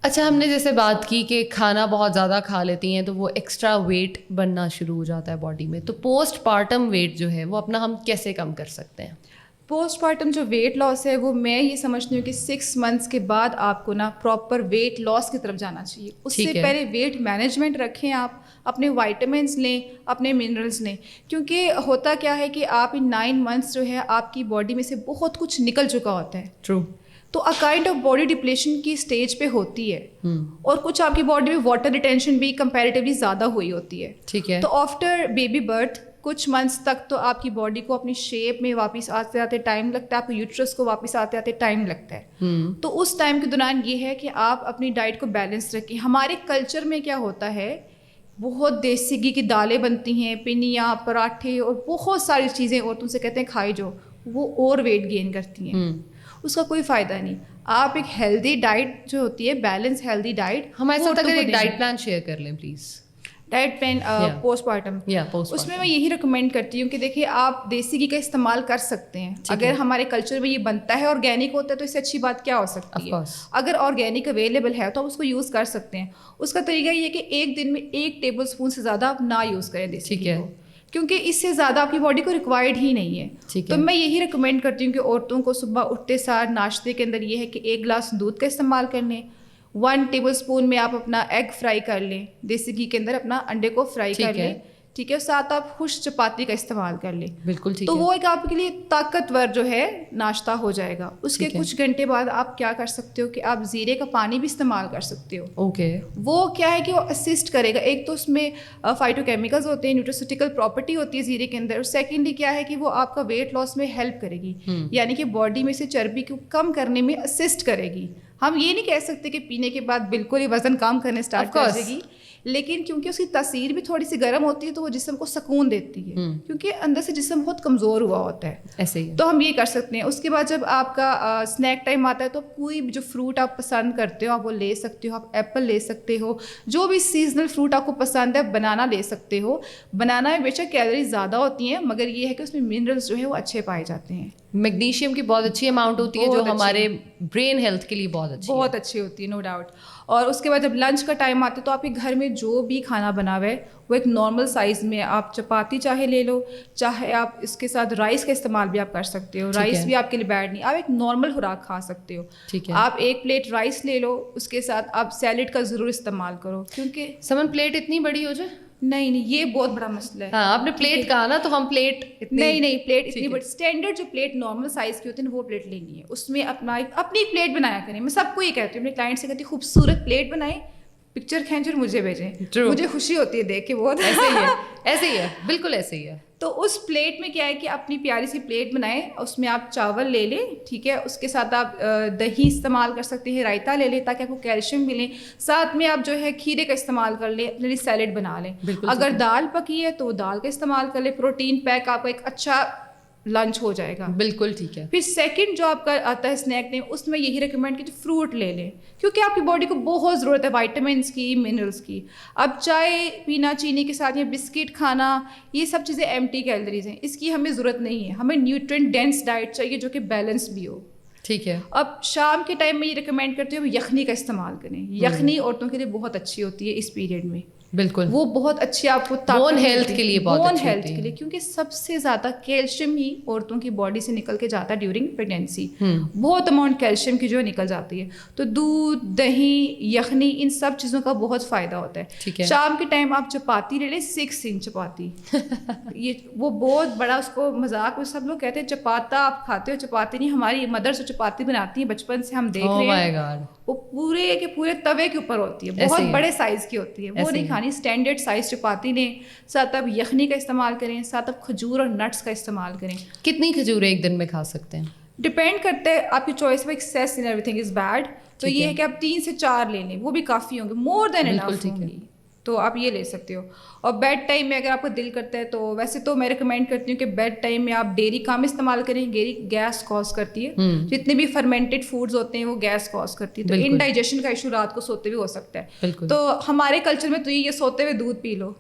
اچھا، ہم نے جیسے بات کی کہ کھانا بہت زیادہ کھا لیتی ہیں تو وہ ایکسٹرا ویٹ بننا شروع ہو جاتا ہے باڈی میں، تو پوسٹ پارٹم ویٹ جو ہے وہ اپنا ہم کیسے کم کر سکتے ہیں؟ پوسٹ پارٹم جو ویٹ لاس ہے وہ میں یہ سمجھتی ہوں کہ 6 منتھس کے بعد آپ کو نا پراپر ویٹ لاس کی طرف جانا چاہیے. اس سے پہلے ویٹ مینجمنٹ رکھیں, آپ اپنے وائٹامنس لیں, اپنے منرلس لیں, کیونکہ ہوتا کیا ہے کہ آپ ان 9 منتھس جو ہے آپ کی باڈی میں سے بہت کچھ نکل چکا ہوتا ہے. ٹرو. تو a kind of body depletion کی اسٹیج پہ ہوتی ہے, اور کچھ آپ کی باڈی میں واٹر ریٹینشن بھی کمپیریٹیولی زیادہ ہوئی ہوتی ہے. ٹھیک ہے. تو آفٹر بیبی برتھ کچھ منتھس تک تو آپ کی باڈی کو اپنی شیپ میں واپس آتے آتے ٹائم لگتا ہے, آپ کو یوٹرس کو واپس آتے آتے ٹائم لگتا ہے. تو اس ٹائم کے دوران یہ ہے کہ آپ اپنی ڈائٹ کو بیلنس رکھیں. ہمارے کلچر میں کیا ہوتا ہے, بہت دیسی گھی کی دالیں بنتی ہیں, پنیاں, پراٹھے اور بہت ساری چیزیں عورتوں سے کہتے ہیں کھائی جو, وہ اور ویٹ گین کرتی ہیں. اس کا کوئی فائدہ نہیں. آپ ایک ہیلدی ڈائٹ جو ہوتی ہے, بیلنس ہیلدی ڈائٹ, ہمارے ساتھ اگر ایک ڈائٹ پلان شیئر کر لیں please. Diet plan postpartum, اس میں یہی ریکمینڈ کرتی ہوں کہ دیکھیے آپ دیسی گھی کا استعمال کر سکتے ہیں. اگر ہمارے کلچر میں یہ بنتا ہے, آرگینک ہوتا ہے, تو اس سے اچھی بات کیا ہو سکتی ہے. اگر آرگینک اویلیبل ہے تو آپ اس کو یوز کر سکتے ہیں. اس کا طریقہ یہ ہے کہ ایک دن میں 1 ٹیبل اسپون سے زیادہ آپ نہ یوز کریں دیسی گھی کو, کیونکہ اس سے زیادہ آپ کی باڈی کو ریکوائرڈ ہی نہیں ہے. تو میں یہی ریکمینڈ کرتی ہوں کہ عورتوں کو صبح اٹھتے سار ناشتے کے اندر یہ ہے کہ 1 گلاس دودھ کا استعمال کر لیں. 1 ٹیبل اسپون میں آپ اپنا ایگ فرائی کر لیں, دیسی گھی کے اندر اپنا انڈے کو فرائی کر لیں. ٹھیک ہے. ساتھ آپ خشک چپاتی کا استعمال کر لیں. بالکل ٹھیک. تو وہ ایک آپ کے لیے طاقتور جو ہے ناشتہ ہو جائے گا. اس کے کچھ گھنٹے بعد آپ کیا کر سکتے ہو کہ آپ زیرے کا پانی بھی استعمال کر سکتے ہو. اوکے. وہ کیا ہے کہ وہ اسسٹ کرے گا. ایک تو اس میں فائٹو کیمیکلز ہوتے ہیں, نیوٹراسیوٹیکل پراپرٹی ہوتی ہے زیرے کے اندر, اور سیکنڈلی کیا ہے کہ وہ آپ کا ویٹ لاس میں ہیلپ کرے گی, یعنی کہ باڈی میں سے چربی کو کم کرنے میں اسسٹ کرے گی. ہم یہ نہیں کہہ سکتے کہ پینے کے بعد بالکل ہی وزن کم کرنے اسٹارٹ کر دے گی, لیکن کیونکہ اس کی تاثیر بھی تھوڑی سی گرم ہوتی ہے تو وہ جسم کو سکون دیتی ہے, کیونکہ اندر سے جسم بہت کمزور ہوا ہوتا ہے. ایسے ہی تو ہم یہ کر سکتے ہیں. اس کے بعد جب آپ کا اسنیک ٹائم آتا ہے تو کوئی جو فروٹ آپ پسند کرتے ہو آپ وہ لے سکتے ہو. آپ ایپل لے سکتے ہو, جو بھی سیزنل فروٹ آپ کو پسند ہے. بنانا لے سکتے ہو. بنانا میں بے شک کیلوریز زیادہ ہوتی ہیں, مگر یہ ہے کہ اس میں منرلس جو ہے وہ اچھے پائے جاتے ہیں. میگنیشیم کی بہت اچھی اماؤنٹ ہوتی ہے جو ہمارے برین ہیلتھ کے لیے بہت اچھی ہوتی ہے, نو ڈاؤٹ. اور اس کے بعد جب لنچ کا ٹائم آتا ہے تو آپ کے گھر میں جو بھی کھانا بنا ہوا ہے وہ ایک نارمل سائز میں, آپ چپاتی چاہے لے لو, چاہے آپ اس کے ساتھ رائس کا استعمال بھی آپ کر سکتے ہو. رائس بھی آپ کے لیے بیڈ نہیں, آپ ایک نارمل خوراک کھا سکتے ہو. آپ 1 پلیٹ رائس لے لو, اس کے ساتھ آپ سیلڈ کا ضرور استعمال کرو. کیونکہ سمن پلیٹ اتنی بڑی ہو جائے, نہیں یہ بہت بڑا مسئلہ ہے. ہاں آپ نے پلیٹ کہا نا, تو ہم پلیٹ نہیں پلیٹ اتنی بڑی, اسٹینڈرڈ جو پلیٹ نارمل سائز کی ہوتی ہے نا وہ پلیٹ لینی ہے. اس میں اپنی پلیٹ بنایا کریں. میں سب کو یہ کہتی ہوں, اپنے کلائنٹ سے کہتی ہوں خوبصورت پلیٹ بنائیں, پکچر کھینچ اور مجھے بھیجیں. مجھے خوشی ہوتی ہے دیکھ کے بہت. ایسے ہی ہے, بالکل ایسے ہی ہے. تو اس پلیٹ میں کیا ہے کہ اپنی پیاری سی پلیٹ بنائیں, اس میں آپ چاول لے لیں. ٹھیک ہے. اس کے ساتھ آپ دہی استعمال کر سکتے ہیں, رائتا لے لیں تاکہ آپ کو کیلشیم ملے. ساتھ میں آپ جو ہے کھیرے کا استعمال کر لیں, اپنے لیے سیلڈ بنا لیں. اگر دال پکی ہے تو وہ دال کا استعمال کر لیں. پروٹین پیک آپ کا ایک اچھا لنچ ہو جائے گا. بالکل ٹھیک ہے. پھر سیکنڈ جو آپ کا آتا ہے اسنیک ٹائم, اس میں یہی ریکمینڈ کہ فروٹ لے لیں, کیونکہ آپ کی باڈی کو بہت ضرورت ہے وائٹامنس کی, منرلس کی. اب چائے پینا چینی کے ساتھ یا بسکٹ کھانا, یہ سب چیزیں ایمٹی کیلوریز ہیں, اس کی ہمیں ضرورت نہیں ہے. ہمیں نیوٹرینٹ ڈینس ڈائٹ چاہیے جو کہ بیلنس بھی ہو. ٹھیک ہے. اب شام کے ٹائم میں یہ ریکمینڈ کرتی ہوں یخنی کا استعمال کریں. یخنی عورتوں کے لیے بہت اچھی ہوتی ہے اس پیریڈ میں. بالکل وہ بہت اچھی آپ کو بون ہیلتھ کے لیے بون ہیلتھ کے لیے, کیونکہ سب سے زیادہ کیلشیم ہی عورتوں کی باڈی سے نکل کے جاتا ہے ڈیورنگ پریگنینسی. بہت اماؤنٹ کیلشیم کی جو ہے نکل جاتی ہے. تو دودھ, دہی, یخنی, ان سب چیزوں کا بہت فائدہ ہوتا ہے. شام کے ٹائم آپ چپاتی لے لیں, 6 انچ چپاتی. یہ وہ بہت بڑا, اس کو مذاق میں سب لوگ کہتے ہیں چپاتا آپ کھاتے ہو, چپاتی نہیں. ہماری مدر جو چپاتی بناتی ہیں بچپن سے ہم دیکھ رہے ہیں, وہ پورے کے پورے توے کے اوپر ہوتی ہے, بہت بڑے سائز کی ہوتی ہے. وہ نہیں کھانی, اسٹینڈرڈ سائز چپاتی لیں. ساتھ آپ یخنی کا استعمال کریں, ساتھ آپ کھجور اور نٹس کا استعمال کریں. کتنی کھجور ایک دن میں کھا سکتے ہیں؟ ڈپینڈ کرتا ہے آپ کی چوائس پہ. Access in every thing is bad. تو یہ ہے کہ آپ 3 سے 4 لے لیں, وہ بھی کافی ہوں گے, مور دین انف ہوں گی, تو آپ یہ لے سکتے ہو. اور بیڈ ٹائم میں اگر آپ کو دل کرتا ہے, تو ویسے تو میں ریکمینڈ کرتی ہوں کہ بیڈ ٹائم میں آپ ڈیری کم استعمال کریں. گیس کاز کرتی ہے. جتنے بھی فرمنٹڈ فوڈز ہوتے ہیں وہ گیس کاز کرتی ہے, تو انڈائجیشن کا ایشو رات کو سوتے ہوئے ہو سکتا ہے. تو ہمارے کلچر میں تو یہ سوتے ہوئے دودھ پی لو,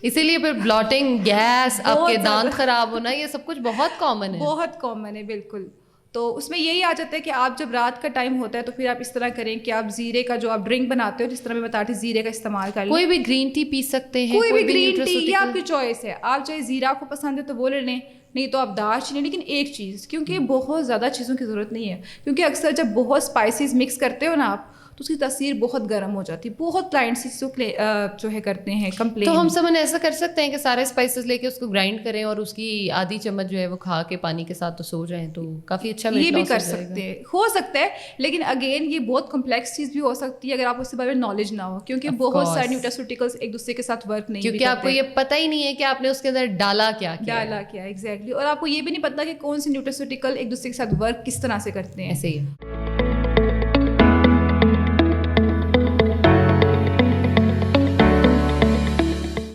اسی لیے پھر بلاٹنگ, گیس, آپ کے دانت خراب ہونا, یہ سب کچھ بہت کامن ہے. بہت کامن ہے, بالکل. تو اس میں یہی آ جاتا ہے کہ آپ جب رات کا ٹائم ہوتا ہے تو پھر آپ اس طرح کریں کہ آپ زیرے کا جو آپ ڈرنک بناتے ہو, جس طرح میں بتا رہی زیرے کا استعمال کر لیں. کوئی بھی گرین ٹی پی سکتے ہیں, کوئی بھی گرین ٹی, یہ آپ کی چوائس ہے. آپ چاہے زیرہ آپ کو پسند ہے تو وہ لے لیں, نہیں تو آپ دار چینی. لیکن ایک چیز, کیونکہ بہت زیادہ چیزوں کی ضرورت نہیں ہے, کیونکہ اکثر جب بہت اسپائسیز مکس کرتے ہو نا آپ تو اس کی تاثیر بہت گرم ہو جاتی ہے. بہت کلائنٹس اس کو جو ہے کرتے ہیں کمپلین. تو ہم سمجھ ایسا کر سکتے ہیں کہ سارے اسپائسز لے کے اس کو گرائنڈ کریں اور اس کی آدھی چمچ جو ہے وہ کھا کے پانی کے ساتھ تو سو جائیں, تو کافی اچھا یہ بھی کر سکتے ہیں, ہو سکتا ہے. لیکن اگین یہ بہت کمپلیکس چیز بھی ہو سکتی ہے اگر آپ اس کے بارے میں نالج نہ ہو, کیونکہ بہت سارے نیوٹراسیوٹیکلس ایک دوسرے کے ساتھ ورک نہیں, کیونکہ آپ کو یہ پتہ ہی نہیں ہے کہ آپ نے اس کے اندر ڈالا کیا ایگزیکٹلی. اور آپ کو یہ بھی نہیں پتا کہ کون سے نیوٹراسیوٹیکل ایک دوسرے کے ساتھ ورک کس طرح سے کرتے ہیں. ایسے ہی